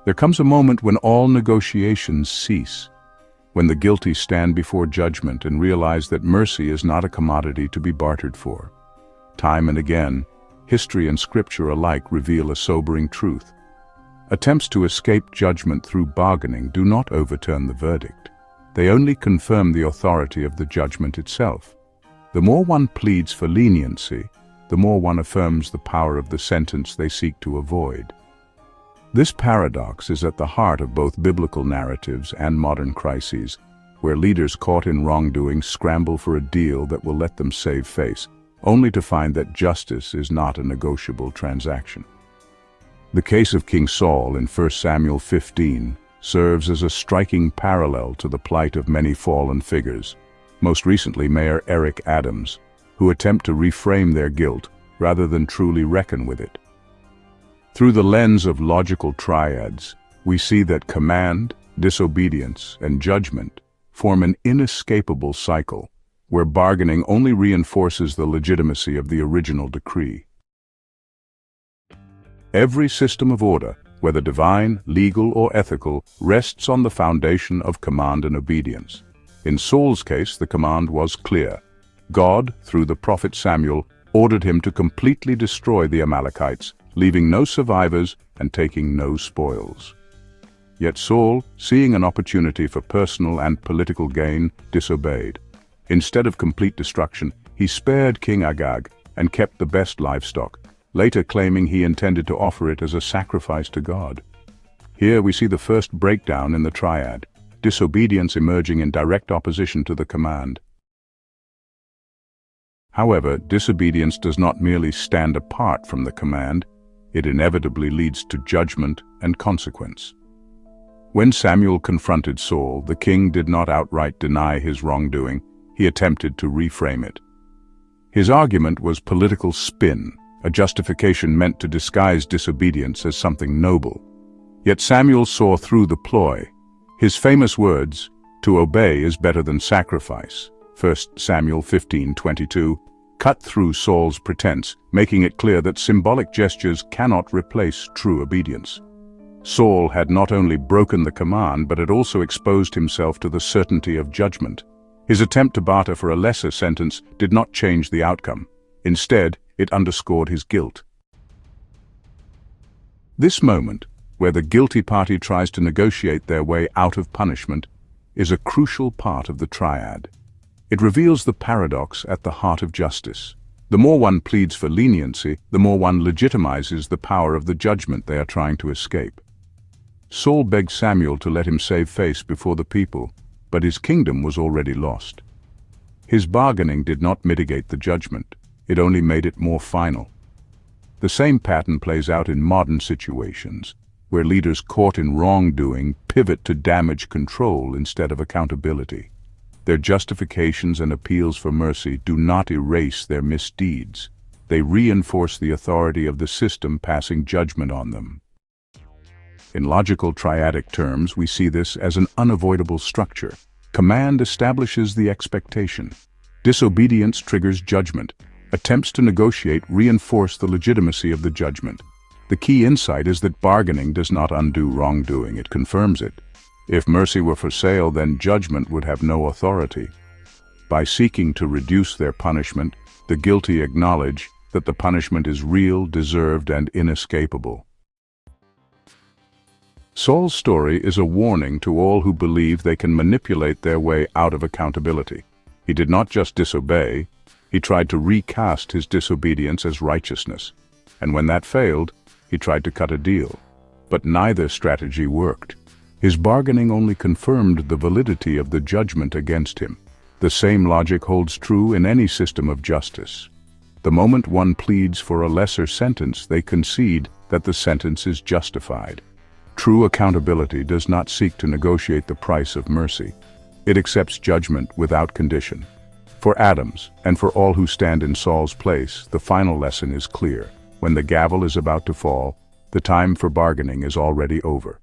There comes a moment when all negotiations cease, when the guilty stand before judgment and realize that mercy is not a commodity to be bartered for. Time and again, history and scripture alike reveal a sobering truth. Attempts to escape judgment through bargaining do not overturn the verdict. They only confirm the authority of the judgment itself. The more one pleads for leniency, the more one affirms the power of the sentence they seek to avoid. This paradox is at the heart of both biblical narratives and modern crises, where leaders caught in wrongdoing scramble for a deal that will let them save face, only to find that justice is not a negotiable transaction. The case of King Saul in 1 Samuel 15 serves as a striking parallel to the plight of many fallen figures, most recently Mayor Eric Adams, who attempt to reframe their guilt rather than truly reckon with it. Through the lens of logical triads, we see that command, disobedience, and judgment form an inescapable cycle, where bargaining only reinforces the legitimacy of the original decree. Every system of order, whether divine, legal, or ethical, rests on the foundation of command and obedience. In Saul's case, the command was clear. God, through the prophet Samuel, ordered him to completely destroy the Amalekites, leaving no survivors and taking no spoils. Yet Saul, seeing an opportunity for personal and political gain, disobeyed. Instead of complete destruction, he spared King Agag and kept the best livestock, later claiming he intended to offer it as a sacrifice to God. Here we see the first breakdown in the triad, disobedience emerging in direct opposition to the command. However, disobedience does not merely stand apart from the command, it inevitably leads to judgment and consequence. When Samuel confronted Saul, the king did not outright deny his wrongdoing, he attempted to reframe it. His argument was political spin, a justification meant to disguise disobedience as something noble. Yet Samuel saw through the ploy. His famous words, "To obey is better than sacrifice," 1 Samuel 15:22, cut through Saul's pretense, making it clear that symbolic gestures cannot replace true obedience. Saul had not only broken the command, but had also exposed himself to the certainty of judgment. His attempt to barter for a lesser sentence did not change the outcome. Instead, it underscored his guilt. This moment, where the guilty party tries to negotiate their way out of punishment, is a crucial part of the triad. It reveals the paradox at the heart of justice. The more one pleads for leniency, the more one legitimizes the power of the judgment they are trying to escape. Saul begged Samuel to let him save face before the people, but his kingdom was already lost. His bargaining did not mitigate the judgment, it only made it more final. The same pattern plays out in modern situations, where leaders caught in wrongdoing pivot to damage control instead of accountability. Their justifications and appeals for mercy do not erase their misdeeds. They reinforce the authority of the system passing judgment on them. In logical triadic terms, we see this as an unavoidable structure. Command establishes the expectation. Disobedience triggers judgment. Attempts to negotiate reinforce the legitimacy of the judgment. The key insight is that bargaining does not undo wrongdoing, it confirms it. If mercy were for sale, then judgment would have no authority. By seeking to reduce their punishment, the guilty acknowledge that the punishment is real, deserved, and inescapable. Saul's story is a warning to all who believe they can manipulate their way out of accountability. He did not just disobey, he tried to recast his disobedience as righteousness. And when that failed, he tried to cut a deal. But neither strategy worked. His bargaining only confirmed the validity of the judgment against him. The same logic holds true in any system of justice. The moment one pleads for a lesser sentence, they concede that the sentence is justified. True accountability does not seek to negotiate the price of mercy. It accepts judgment without condition. For Adams, and for all who stand in Saul's place, the final lesson is clear. When the gavel is about to fall, the time for bargaining is already over.